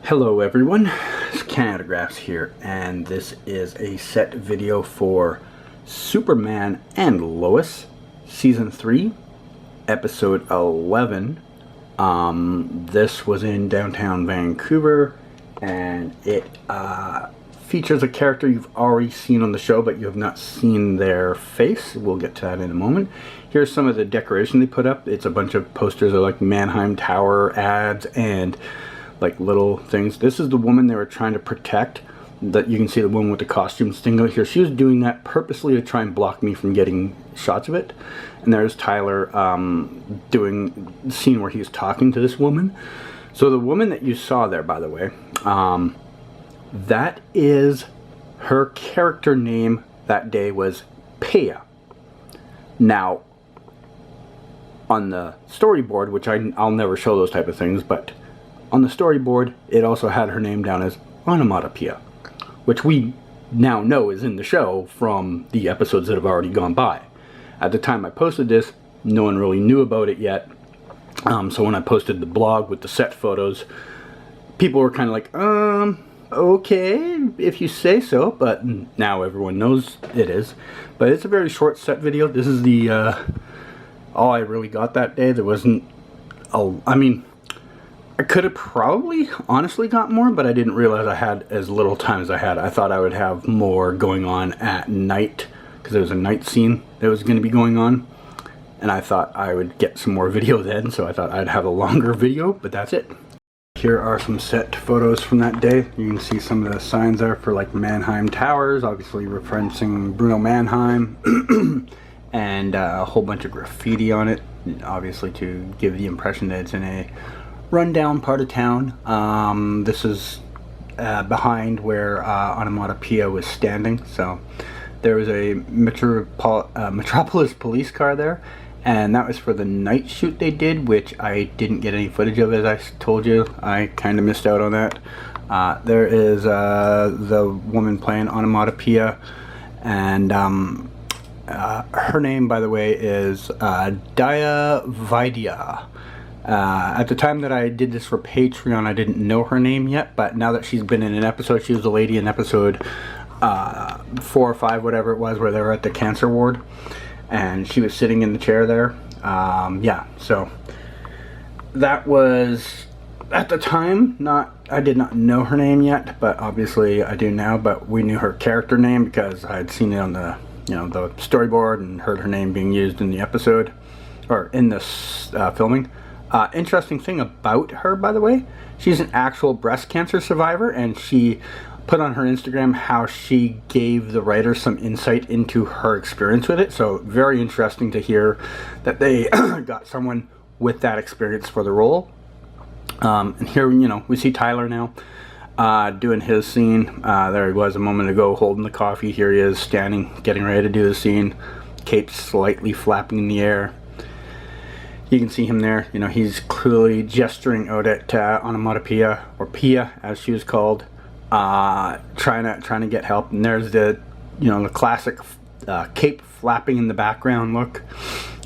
Hello everyone, it's Canadagraphs here, and this is a set video for Superman and Lois, Season 3, Episode 11. This was in downtown Vancouver, and it features a character you've already seen on the show, but you have not seen their face. We'll get to that in a moment. Here's some of the decoration they put up. It's a bunch of posters of like Mannheim Tower ads and like little things. This is the woman they were trying to protect. That you can see the woman with the costumes thing out here. She was doing that purposely to try and block me from getting shots of it. And there's Tyler doing the scene where he's talking to this woman. So the woman that you saw there, by the way, that is her character name that day was Peia. Now, on the storyboard, which I'll never show those type of things, but on the storyboard, it also had her name down as Onomatopoeia, which we now know is in the show from the episodes that have already gone by. At the time I posted this, no one really knew about it yet. So when I posted the blog with the set photos, people were kind of like, okay, if you say so, but now everyone knows it is. But it's a very short set video. This is the, all I really got that day. There wasn't, I could have probably honestly got more, but I didn't realize I had as little time as I had. I thought I would have more going on at night, because there was a night scene that was going to be going on, and I thought I would get some more video then, so I thought I'd have a longer video, but that's it. Here are some set photos from that day. You can see some of the signs there for like Mannheim Towers, obviously referencing Bruno Mannheim, and a whole bunch of graffiti on it, obviously to give the impression that it's in a rundown part of town. This is behind where Onomatopoeia was standing. So there was a Metropolis police car there, and that was for the night shoot they did, which I didn't get any footage of, as I told you. I kind of missed out on that. There is the woman playing Onomatopoeia, and her name, by the way, is Daya Vaidya. At the time that I did this for Patreon, I didn't know her name yet, but now that she's been in an episode, she was the lady in episode 4 or 5, whatever it was, where they were at the cancer ward, and she was sitting in the chair there. Yeah, so that was, at the time, I did not know her name yet, but obviously I do now. But we knew her character name because I had seen it on the, the storyboard and heard her name being used in the episode, or in this filming. Interesting thing about her, by the way, she's an actual breast cancer survivor, and she put on her Instagram how she gave the writer some insight into her experience with it. So very interesting to hear that they got someone with that experience for the role. And here, we see Tyler now doing his scene. There he was a moment ago holding the coffee. Here he is standing, getting ready to do the scene. Cape slightly flapping in the air. You can see him there. He's clearly gesturing out at Onomatopoeia, or Peia as she was called, trying to get help. And there's the the classic cape flapping in the background look.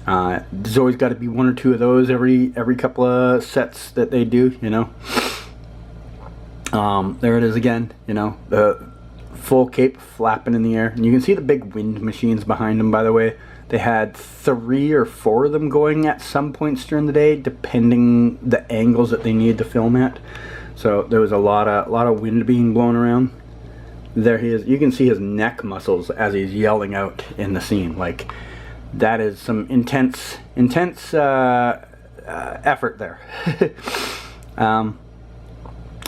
There's always got to be one or two of those every couple of sets that they do. There it is again. The full cape flapping in the air, and you can see the big wind machines behind him. By the way, they had 3 or 4 of them going at some points during the day, depending the angles that they needed to film at. So there was a lot of wind being blown around. There he is. You can see his neck muscles as he's yelling out in the scene. Like, that is some intense effort there.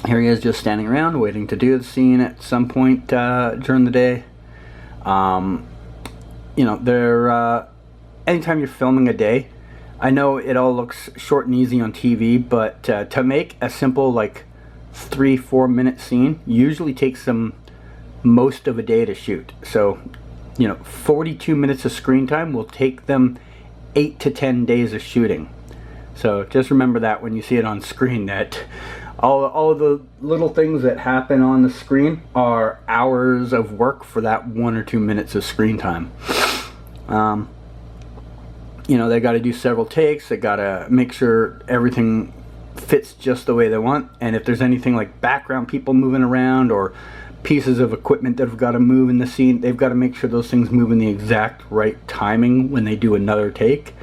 Here he is, just standing around waiting to do the scene at some point during the day. Anytime you're filming a day, I know it all looks short and easy on TV, but to make a simple like 3-4 minute scene usually takes them most of a day to shoot. So 42 minutes of screen time will take them 8 to 10 days of shooting. So just remember that when you see it on screen, that all of the little things that happen on the screen are hours of work for that 1 or 2 minutes of screen time. They got to do several takes. They got to make sure everything fits just the way they want. And if there's anything like background people moving around or pieces of equipment that have got to move in the scene, they've got to make sure those things move in the exact right timing when they do another take.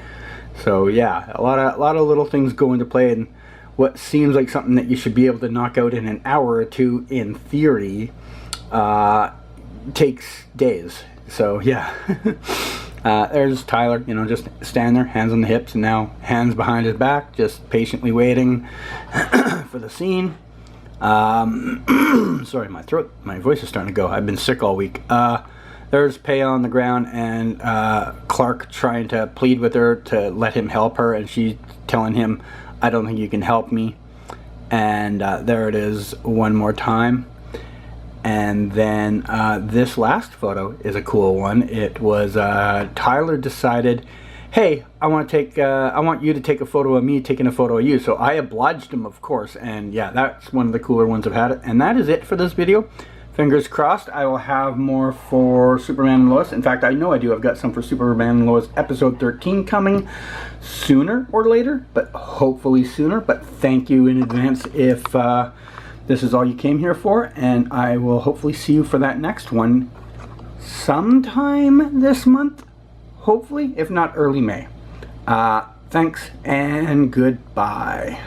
So yeah, a lot of little things go into play, and what seems like something that you should be able to knock out in an hour or two in theory takes days. So yeah. There's Tyler, you know, just standing there, hands on the hips, and now hands behind his back, just patiently waiting for the scene. Sorry, my voice is starting to go. I've been sick all week. There's Peia on the ground, and Clark trying to plead with her to let him help her, and she's telling him, I don't think you can help me. And there it is one more time. And then this last photo is a cool one. It was Tyler decided, hey, I want you to take a photo of me taking a photo of you. So I obliged him, of course. And yeah, that's one of the cooler ones I've had. And that is it for this video. Fingers crossed, I will have more for Superman and Lois. In fact, I know I do. I've got some for Superman and Lois episode 13 coming sooner or later, but hopefully sooner. But thank you in advance if this is all you came here for, and I will hopefully see you for that next one sometime this month, hopefully, if not early May. Thanks and goodbye.